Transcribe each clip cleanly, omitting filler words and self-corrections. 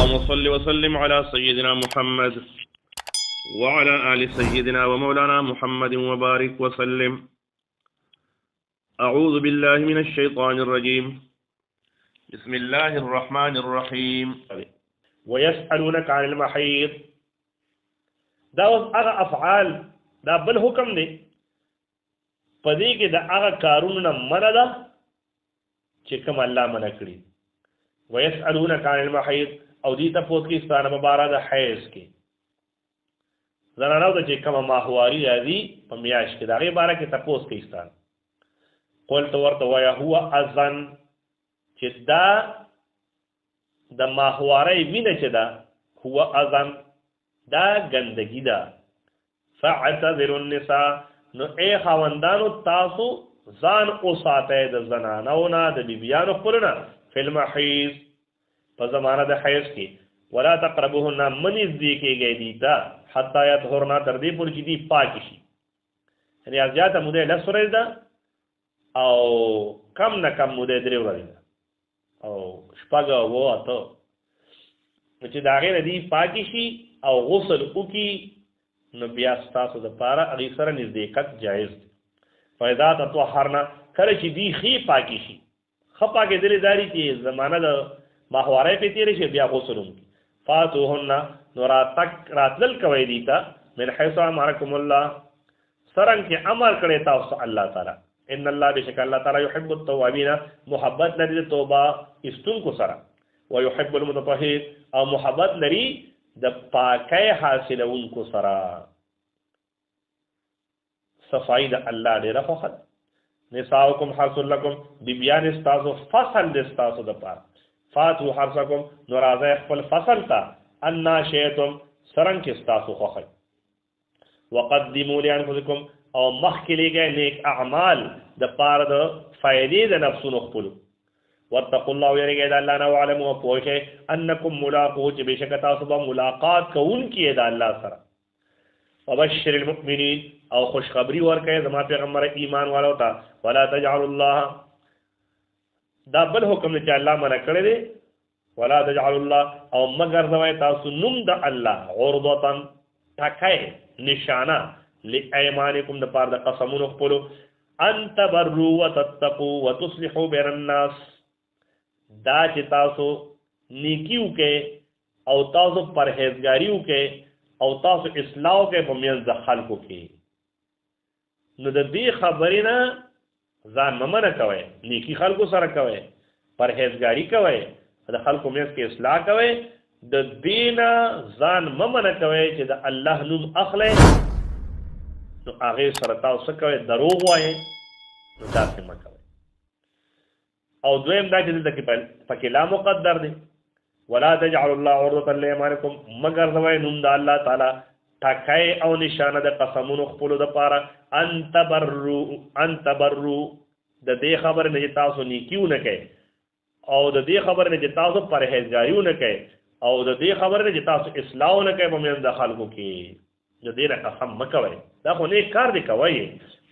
اللهم صل وسلم على سيدنا محمد وعلى آل سيدنا ومولانا محمد وبارك وسلم. أعوذ بالله من الشيطان الرجيم. بسم الله الرحمن الرحيم. ويسألونك عن المحيض. دا هغه افعال دا بل حکم دی پدې کې دا هغه کارونه منع ده چې کوم الله منع کړي. ويسألونك عن المحيض او دې تاسو کې ستانه مبارک د حیض کې زنانو ته چې کومه ماهواري راځي په میاشت کې دا غي باره کې تاسو کې ستانه قلت ورته ويا هو اذن چې دا د ماهواري وینه چې دا هو اذن دا ګندګي ده. فاعتذروا النساء نو اے خاوندانو تاسو ځان اوساته د زنانو نه د بیبيانو خپلونه فی المحیض په زمانه د حیض کې ولا تقربوهن من نزدیکیږئ دي ته حتی یطهرن تر دې پورې چې دي پاک شي. یعنې زیاته موده لس ورځې ده او کم نه کم موده 3 ورځې ده او شپږ اوه اته چې د هغې نه دي پاکې شي او غسل وکړي نو بیا ستاسو دپاره هغې سره نزدېکت جایز دی. فاذا تطهرن کله چې دي ښې پاکې شي ښه پاکېدلې داري چې زمانه د ماهواری پې تېرې شي بیا غسل وکړي. فاتوهن نو راتلل کوئ دي ته من حیث امرکم الله څرنګه چې امر کړی تاسو الله تعالی. ان الله بشک الله تعالی يحب التوابین محبت لري د توبه استونکو سره ويحب المتطهرین او محبت لري د پاکۍ حاصلونکو سره. صفائی د الله ډېره خوښه ده. نساؤکم حرث لکم بیبیان استاسو فصل د استاسو د پاره. فاتو حرثکم نو راځئ خپل فصل ته انا شئتم څرنګه چې ستاسو خوښه. وقدموا لانفسکم او مخکې لېږئ نیک اعمال د پاره د فایدې د نفسونو خپلو. واتقوا الله ویریږئ د الله نه واعلموا او پوه شئ انکم ملاقوه چې بېشکه تاسو به ملاقات کوونکي یې د الله سره. وبشر المؤمنین او خوشخبری ورکړئ زما پیغمبر ایمان والو ته. ولا تجعلوا الله دا بل حکم دی چې الله منع کړی دی. ولا تجعلوا الله او مگر زوی تاسو نوم د الله عرضة ټکی نشانه لایمانکم د پاره د قسمونو خپلو ان تبروا وتتقوا وتصلحوا بین الناس دا چې تاسو نیکی وکړئ او تاسو پرهیزګاري وکړئ او تاسو اصلاح وکړئ په منځ د خلکو کې. نو د دې خبرې نه ځان مه منع کوئ، نیکي خلکو سره کوئ، پرهیزګاري کوئ، د خلکو منځ کې اصلاح کوئ. د دې نه ځان مه منع کوئ چې د الله نوم اخلئ نو هغې سره تاسو څه کوئ دروغ وایئ نو داسې مه کوئ. او دویم دا چې دلته کې پکې لا مقدر دی. ولا تجعلوا الله عرضة لایمانکم مگر زوی نوم د الله تعالی ټکی او نشانه د قسمونو خپلو دپاره ان تبرو د دې خبرې نه چې تاسو نیکي ونه کوئ او د دې خبرې نه چې تاسو پرهیزګاري ونه کوئ او د دې خبرې نه چې تاسو اصلاح ونه کوئ په منځ د خلکو کې. د دې نه قسم مه کوئ، دا خو نیک کار دی کوئ.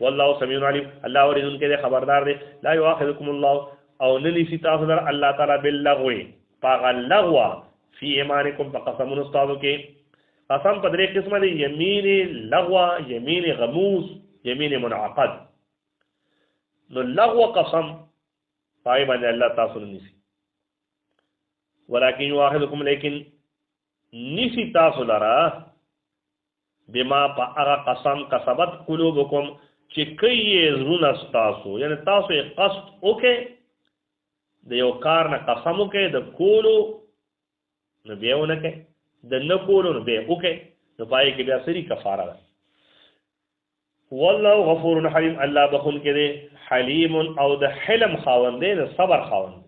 والله سمیع علیم الله اورېدونکی دی خبردار دی. لا یؤاخذکم الله او نه نیسي تاسو لره الله تعالی باللغو په هغه لغوه فی ایمانکم په قسمونو ستاسو کې. قسم په 3 قسمه دی: یمین لغوه، یمین غموس، یمین منعقد. نو لغوه قسم پای باندې الله تاسو نه نیسي. ولکن یؤاخذکم لیکن نیسي تاسو لره بما په هغه قسم کسبت قلوبکم چې کوي زړونه ستاسو. یعنی تاسو یې قصد وکړئ د یو کار نه قسم وکړئ د کولو نو بیا ونه کوئ، د نه کولو نو بیا وکئ، نو پای کې بیا سری کفاره ده. والله غفور حلیم الله بخونکی دی حلیم او د حلم خاوند دی د صبر خاوند.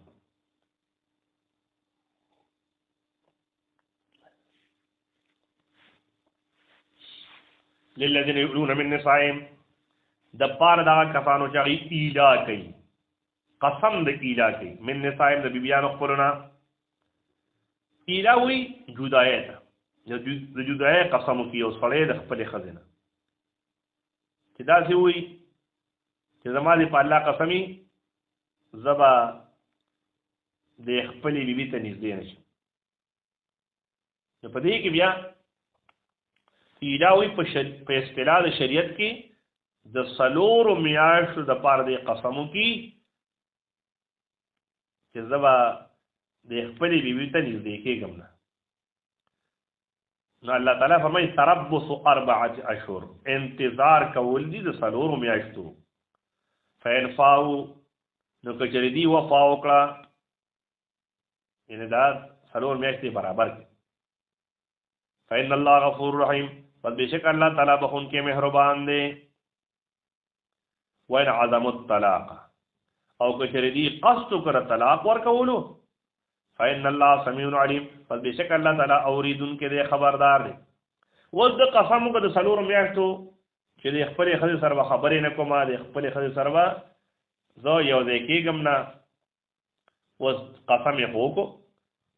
للذین یؤلون من نسائهم د پاره دا کسانو چې هغوی ایلا کوي قسم د ایلا کوي من نسائهم د بیبیانو خپلو نه. ایلا وی جدایۍ ته د جدایۍ قسم وکړي یو سړی د خپلې ښځې نه چې داسې وایي چې زما دې په الله قسمي زه به د خپلې بیبي ته نږدې نه شم. نو په دې کې بیا ایلاوی په اصطلاح د شریعت کې د څلورو میاشتو د پاره د قسمو کې چې زبا د خپلې بیوی ته نږدې کېږم نه. نو الله تعالی فرمایي تربص 4 اشهر، انتظار کول دي د څلورو میاشتو. فإن فاؤوا نو که چېرې دي وفا وکړه، یعنې دا څلور میاشتې برابر کړي. فإن الله غفور رحیم، بس بېشک الله تعالی بخونکی مهربان دی. وإن عزموا الطلاق، او که چېرې دي قصد وکړه طلاق ورکولو، فإن الله سمیع علیم، بس بېشک الله تعالی اورېدونکی دی، خبردار دی. اوس د قسم وکړه د څلورو میاشتو چې د خپلې ښځې سره به خبرې نه کومه، د خپلې ښځې سره به زه یو ځای کېږم نه. اوس قسم یې خو وکړو،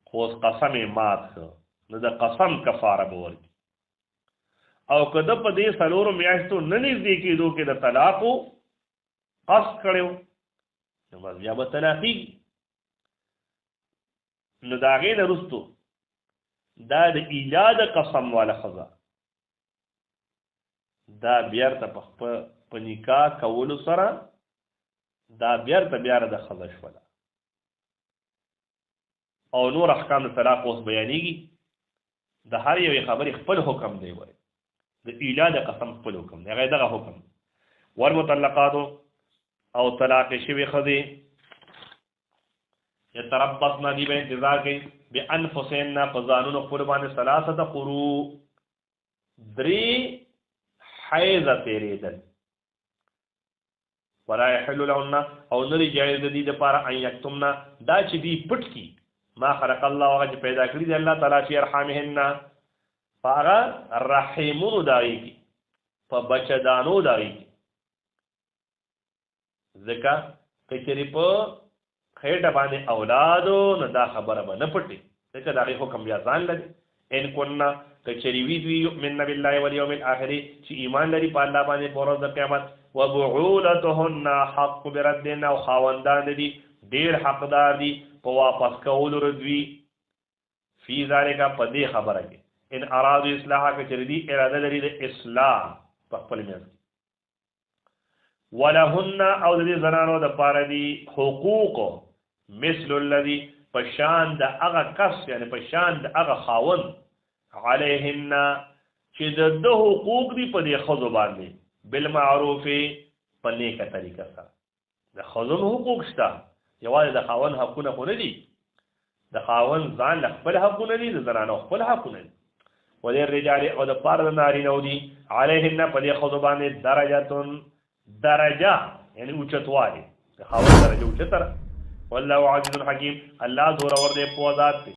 خو اوس قسم یې مات کړه، نو د قسم کفاره به ورکړي. او که ده په دې څلورو میاشتو نه نږدې کېدو کې د طلاقو قصد کړی و، نو بس بیا به طلاقېږي. نو د هغې نه وروستو دا د ایجاد قسم والا ښځه دا بیرته په نکاح کولو سره دا بیرته بیا د ښځه شوله. او نور احکام د طلاق اوس بیانېږي. د هر یوې خبرې خپل حکم دی، وایي د ایجاد قسم خپل حکم دی، هغه دغه حکم. والمطلقاتو او طلاق شوې ښځې یتربصن دي به انتظار کوي بانفسهن په ځانونو خپلو باندې 3 قروء 3 حیضه تېرېدل. ولا یحل لهن او نری جایز دي دپاره ان یکتمن دا چې دي پټ کي ما خلق الله هغه چې پیدا کړي دي الله تعالی فی ارحامهن په هغه رحمونو د هغې کې، په بچهدانو د هغې کې. ځکه که چېرې په خېټه باندې اولادو نو دا خبره به نه پټي، ځکه د هغې حکم بیا ځان لري. ان کنه که چېرې وي دوی یؤمن بالله والیوم الاخر چې ایمان لري په الله باندې په ورځ د قیامت، وبعولتهن حق بردن او خاوندان دي ډېر حقدار دي په واپس کولو ردوي. فی ذلک په دې خبره کې ان ارادو اصلاح که چېرې دي اراده لري د اصلاح په خپل منځ کې. ولهن او د دې زنانو دپاره دي حقوق مثل الذي پشان د هغه کس، یعنی پشان د هغه خاوند علیهن چې د ده حقوق دي په دې ښځو باندې بالمعروف په نیکه طریقه سره. د ښځو حقوق شته، یوازې د خاوند حقونه خو نه دي، د خاوند ځان له خپل حقونه دي، د زنانو خپل حقونه دي. وللرجال او د پاره د نارینهو دي علیهن په دې ښځو باندې درجه یعنی اوچتوالی، د خاوند درجه اوچته. والله عزیز حکیم، الله زورور دی په ذات دی.